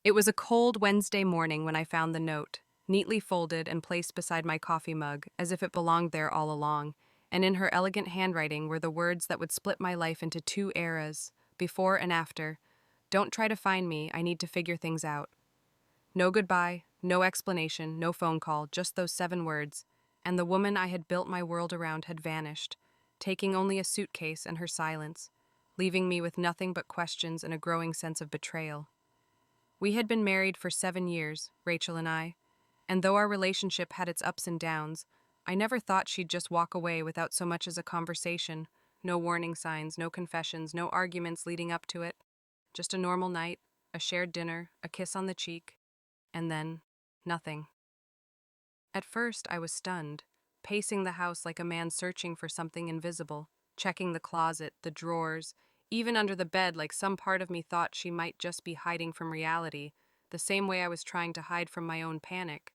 It was a cold Wednesday morning when I found the note, neatly folded and placed beside my coffee mug as if it belonged there all along, and in her elegant handwriting were the words that would split my life into two eras, before and after. Don't try to find me, I need to figure things out. No goodbye, no explanation, no phone call, just those 7 words, and the woman I had built my world around had vanished, taking only a suitcase and her silence, leaving me with nothing but questions and a growing sense of betrayal. We had been married for 7 years, Rachel and I, and though our relationship had its ups and downs, I never thought she'd just walk away without so much as a conversation, no warning signs, no confessions, no arguments leading up to it, just a normal night, a shared dinner, a kiss on the cheek, and then nothing. At first, I was stunned, pacing the house like a man searching for something invisible, checking the closet, the drawers, even under the bed like some part of me thought she might just be hiding from reality, the same way I was trying to hide from my own panic.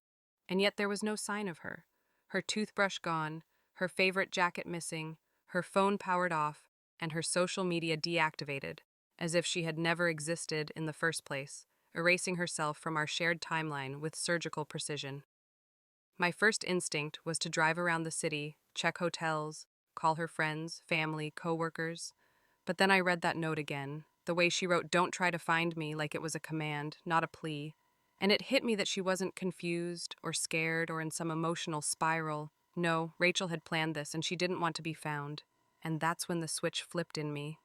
And yet there was no sign of her. Her toothbrush gone, her favorite jacket missing, her phone powered off, and her social media deactivated, as if she had never existed in the first place, erasing herself from our shared timeline with surgical precision. My first instinct was to drive around the city, check hotels, call her friends, family, coworkers. But then I read that note again, the way she wrote "Don't try to find me" like it was a command, not a plea. And it hit me that she wasn't confused or scared or in some emotional spiral. No, Rachel had planned this and she didn't want to be found. And that's when the switch flipped in me.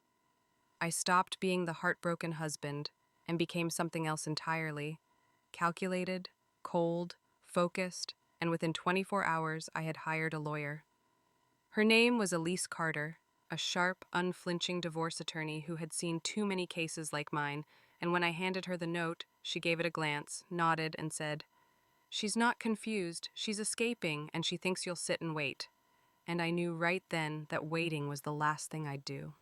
I stopped being the heartbroken husband and became something else entirely. Calculated, cold, focused, and within 24 hours I had hired a lawyer. Her name was Elise Carter, a sharp, unflinching divorce attorney who had seen too many cases like mine, and when I handed her the note, she gave it a glance, nodded, and said, "She's not confused, she's escaping, and she thinks you'll sit and wait." And I knew right then that waiting was the last thing I'd do.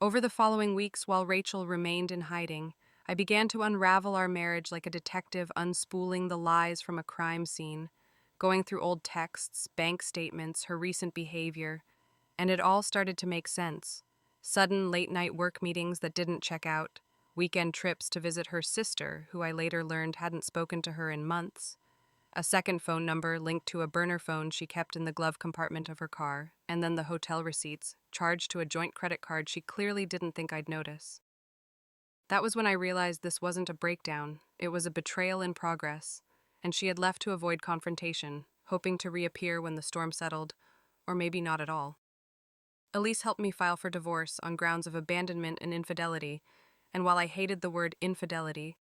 Over the following weeks, while Rachel remained in hiding, I began to unravel our marriage like a detective unspooling the lies from a crime scene, going through old texts, bank statements, her recent behavior, and it all started to make sense. Sudden late-night work meetings that didn't check out, weekend trips to visit her sister, who I later learned hadn't spoken to her in months, a second phone number linked to a burner phone she kept in the glove compartment of her car, and then the hotel receipts, charged to a joint credit card she clearly didn't think I'd notice. That was when I realized this wasn't a breakdown, it was a betrayal in progress, and she had left to avoid confrontation, hoping to reappear when the storm settled, or maybe not at all. Elise helped me file for divorce on grounds of abandonment and infidelity, and while I hated the word infidelity,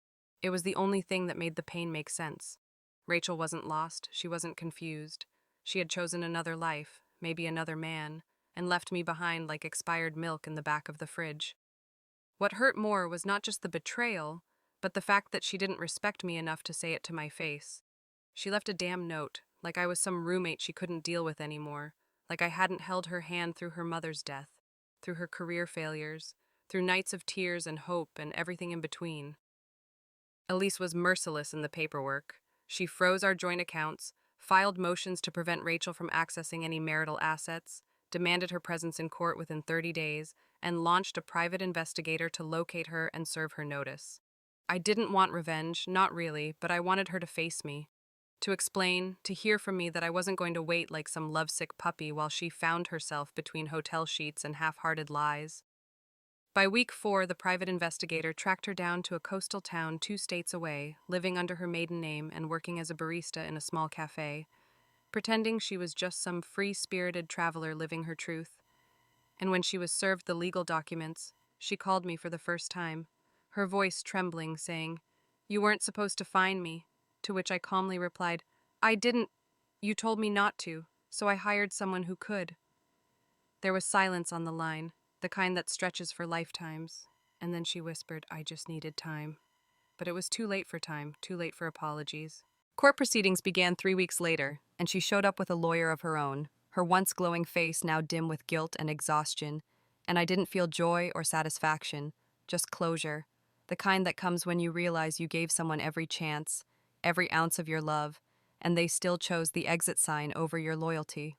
it was the only thing that made the pain make sense. Rachel wasn't lost, she wasn't confused. She had chosen another life, maybe another man, and left me behind like expired milk in the back of the fridge. What hurt more was not just the betrayal, but the fact that she didn't respect me enough to say it to my face. She left a damn note, like I was some roommate she couldn't deal with anymore, like I hadn't held her hand through her mother's death, through her career failures, through nights of tears and hope and everything in between. Elise was merciless in the paperwork. She froze our joint accounts, filed motions to prevent Rachel from accessing any marital assets, demanded her presence in court within 30 days, and launched a private investigator to locate her and serve her notice. I didn't want revenge, not really, but I wanted her to face me, to explain, to hear from me that I wasn't going to wait like some lovesick puppy while she found herself between hotel sheets and half-hearted lies. By week 4, the private investigator tracked her down to a coastal town 2 states away, living under her maiden name and working as a barista in a small cafe, pretending she was just some free-spirited traveler living her truth. And when she was served the legal documents, she called me for the first time, her voice trembling, saying, "You weren't supposed to find me," to which I calmly replied, "I didn't. You told me not to, so I hired someone who could." There was silence on the line, the kind that stretches for lifetimes, and then she whispered, "I just needed time." But it was too late for time, too late for apologies. Court proceedings began 3 weeks later, and she showed up with a lawyer of her own, her once glowing face now dim with guilt and exhaustion, and I didn't feel joy or satisfaction, just closure, the kind that comes when you realize you gave someone every chance, every ounce of your love, and they still chose the exit sign over your loyalty.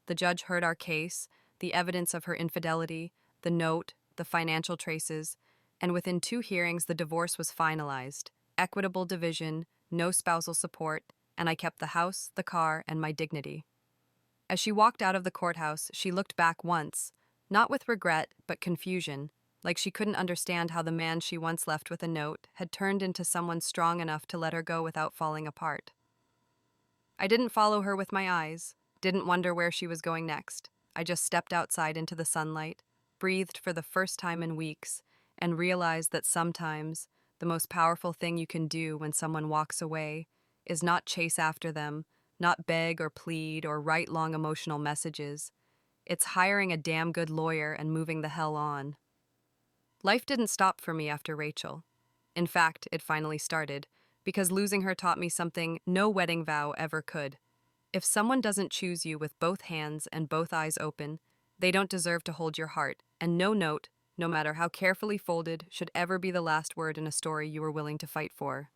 The judge heard our case, the evidence of her infidelity, the note, the financial traces, and within 2 hearings, the divorce was finalized. Equitable division, no spousal support, and I kept the house, the car, and my dignity. As she walked out of the courthouse, she looked back once, not with regret, but confusion, like she couldn't understand how the man she once left with a note had turned into someone strong enough to let her go without falling apart. I didn't follow her with my eyes, didn't wonder where she was going next. I just stepped outside into the sunlight, breathed for the first time in weeks, and realized that sometimes the most powerful thing you can do when someone walks away is not chase after them, not beg or plead or write long emotional messages. It's hiring a damn good lawyer and moving the hell on. Life didn't stop for me after Rachel. In fact, it finally started, because losing her taught me something no wedding vow ever could. If someone doesn't choose you with both hands and both eyes open, they don't deserve to hold your heart, and no note, no matter how carefully folded, should ever be the last word in a story you were willing to fight for.